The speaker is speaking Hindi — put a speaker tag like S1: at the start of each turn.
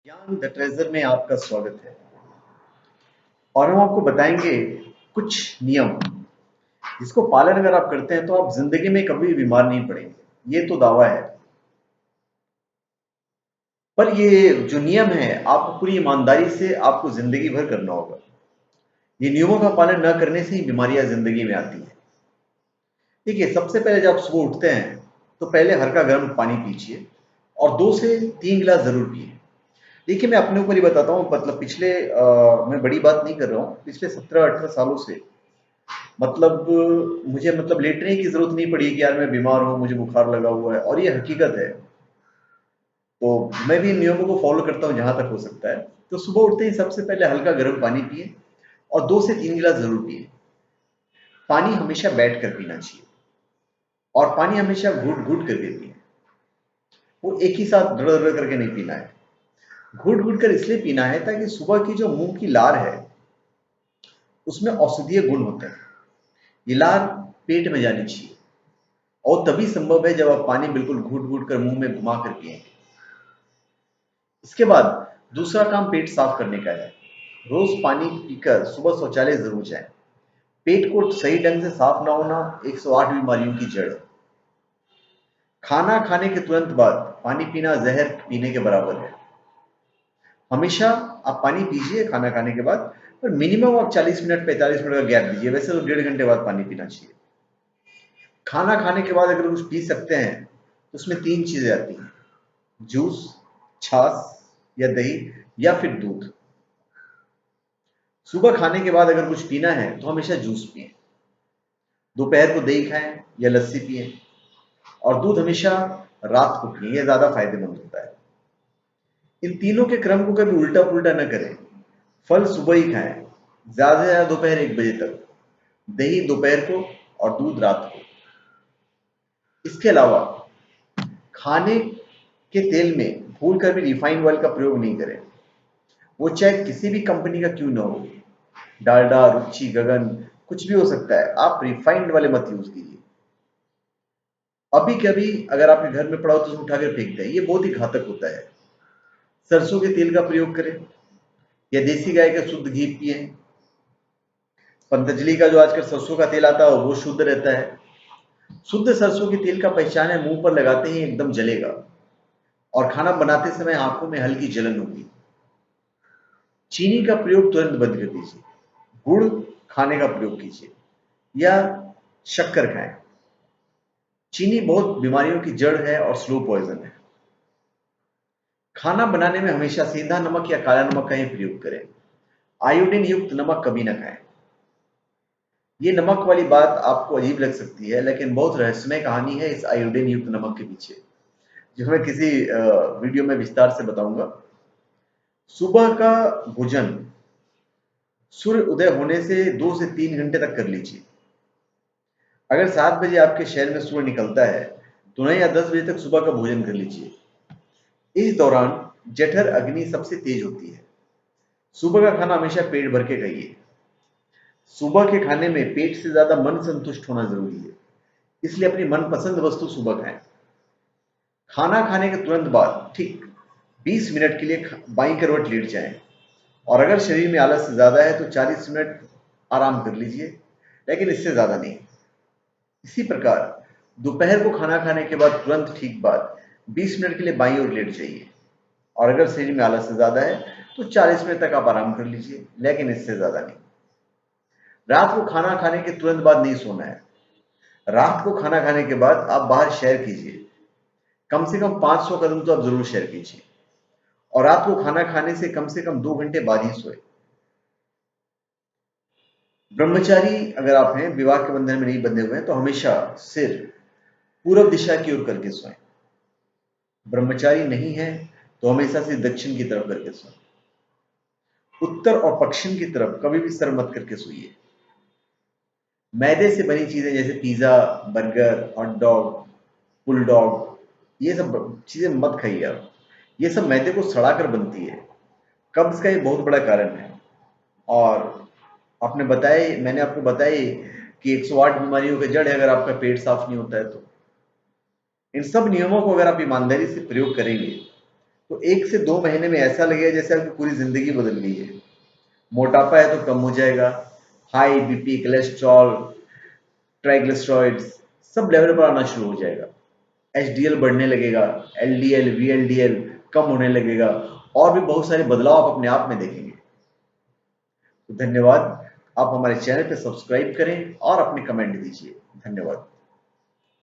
S1: ज्ञान द ट्रेजर में आपका स्वागत है। और हम आपको बताएंगे कुछ नियम जिसको पालन अगर आप करते हैं तो आप जिंदगी में कभी भी बीमार नहीं पड़ेंगे। ये तो दावा है। पर ये जो नियम है आपको पूरी ईमानदारी से आपको जिंदगी भर करना होगा। ये नियमों का पालन न करने से ही बीमारियां जिंदगी में आती हैं। देखिए, सबसे पहले जब आप सुबह उठते हैं तो पहले हल्का गर्म पानी पीजिए और 2 से 3 गिलास जरूर पिए। देखिए, मैं अपने ऊपर ही बताता हूँ। मतलब पिछले मैं बड़ी बात नहीं कर रहा हूँ। पिछले 17-18 सालों से मतलब मुझे लेटने की जरूरत नहीं पड़ी कि यार मैं बीमार हूँ, मुझे बुखार लगा हुआ है, और ये हकीकत है। तो मैं भी इन नियमों को फॉलो करता हूँ जहां तक हो सकता है। तो सुबह उठते ही सबसे पहले हल्का गर्म पानी पिए और 2 से 3 गिलास जरूर पिए। पानी हमेशा बैठ कर पीना चाहिए और पानी हमेशा घूट घूट करके पिए। वो एक ही साथ धड़ धड़ करके नहीं पीना है। घूट घूट कर इसलिए पीना है ताकि सुबह की जो मुंह की लार है उसमें औषधीय गुण होते हैं। ये लार पेट में जानी चाहिए और तभी संभव है जब आप पानी बिल्कुल घूट घूट कर मुंह में घुमा कर पिएंगे। इसके बाद दूसरा काम पेट साफ करने का है। रोज पानी पीकर सुबह शौचालय जरूर जाएं। पेट को सही ढंग से साफ ना होना 108 बीमारियों की जड़ है। खाना खाने के तुरंत बाद पानी पीना जहर पीने के बराबर है। हमेशा आप पानी पीजिए खाना खाने के बाद, पर मिनिमम आप 40 मिनट 45 मिनट का गैप दीजिए। वैसे तो 1.5 घंटे बाद पानी पीना चाहिए। खाना खाने के बाद अगर कुछ पी सकते हैं तो उसमें 3 चीजें आती हैं: जूस, छाछ या दही, या फिर दूध। सुबह खाने के बाद अगर कुछ पीना है तो हमेशा जूस पिए। दोपहर को दही खाएं या लस्सी पिए। और दूध हमेशा रात को पिए, यह ज्यादा फायदेमंद होता है। इन तीनों के क्रम को कभी उल्टा पुल्टा न करें। फल सुबह ही खाएं, ज्यादा से ज्यादा दोपहर 1 बजे तक। दही दोपहर को और दूध रात को। इसके अलावा खाने के तेल में भूल कर भी रिफाइंड ऑयल का प्रयोग नहीं करें। वो चाहे किसी भी कंपनी का क्यों ना हो, डालडा, रुचि, गगन, कुछ भी हो सकता है। आप रिफाइंड वाले मत यूज कीजिए। अभी कभी अगर आपके घर में पड़ा हो तो उठा कर फेंक दें, ये बहुत ही घातक होता है। सरसों के तेल का प्रयोग करें या देसी गाय का शुद्ध घी पिए। पतंजलि का जो आजकल सरसों का तेल आता है वो शुद्ध रहता है। शुद्ध सरसों के तेल का पहचान है, मुंह पर लगाते ही एकदम जलेगा और खाना बनाते समय आंखों में हल्की जलन होगी। चीनी का प्रयोग तुरंत बंद कर दीजिए। गुड़ खाने का प्रयोग कीजिए या शक्कर खाएं। चीनी बहुत बीमारियों की जड़ है और स्लो पॉइजन है। खाना बनाने में हमेशा सेंधा नमक या काला नमक का ही प्रयोग करें। आयोडीन युक्त नमक कभी ना खाएं। ये नमक वाली बात आपको अजीब लग सकती है, लेकिन बहुत रहस्यमय कहानी है इस आयोडीन युक्त नमक के पीछे, जो मैं किसी वीडियो में विस्तार से बताऊंगा। सुबह का भोजन सूर्य उदय होने से 2 से 3 घंटे तक कर लीजिए। अगर 7 बजे आपके शहर में सूर्य निकलता है तो 9 या 10 बजे तक सुबह का भोजन कर लीजिए। इस दौरान जठर अग्नि सबसे तेज होती है। सुबह का खाना हमेशा पेट भर के खाइए। सुबह के खाने में पेट से ज्यादा मन संतुष्ट होना जरूरी है, इसलिए अपनी मनपसंद वस्तु सुबह खाएं। खाना खाने के तुरंत बाद ठीक 20 मिनट के लिए बाईं करवट लेट जाएं। और अगर शरीर में आलस ज्यादा है तो 40 मिनट आराम कर लीजिए, लेकिन इससे ज्यादा नहीं। इसी प्रकार दोपहर को खाना खाने के बाद तुरंत ठीक बाद 20 मिनट के लिए बाईं ओर लेट जाइए। और अगर शरीर में आलस ज्यादा है तो 40 मिनट तक आप आराम कर लीजिए, लेकिन इससे ज्यादा नहीं। रात को खाना खाने के तुरंत बाद नहीं सोना है। रात को खाना खाने के बाद आप बाहर सैर कीजिए। कम से कम 500 कदम तो आप जरूर सैर कीजिए। और रात को खाना खाने से कम 2 घंटे बाद ही सोए। ब्रह्मचारी अगर आप हैं, विवाह के बंधन में नहीं बंधे हुए हैं, तो हमेशा सिर पूर्व दिशा की ओर करके सोएं। ब्रह्मचारी नहीं है तो हमेशा से दक्षिण की तरफ करके सोएं। उत्तर और पश्चिम की तरफ कभी भी सर मत करके सोइए। मैदे से बनी चीजें जैसे पिज्जा, बर्गर, हॉट डॉग, पुल डॉग, ये सब चीजें मत खाइए आप। ये सब मैदे को सड़ाकर बनती है। कब्ज का ये बहुत बड़ा कारण है। और मैंने आपको बताया कि 108 बीमारियों के जड़ है अगर आपका पेट साफ नहीं होता है तो। इन सब नियमों को अगर आप ईमानदारी से प्रयोग करेंगे तो 1 से 2 महीने में ऐसा लगेगा जैसे आपकी पूरी जिंदगी बदल गई है। मोटापा है तो कम हो जाएगा, high BP, cholesterol, triglycerides sub level पर आना शुरू हो जाएगा, एचडीएल बढ़ने लगेगा, एलडीएल, वीएलडीएल कम होने लगेगा, और भी बहुत सारे बदलाव आप अपने आप में देखेंगे। तो धन्यवाद। आप हमारे चैनल पे सब्सक्राइब करें और अपने कमेंट दीजिए। धन्यवाद।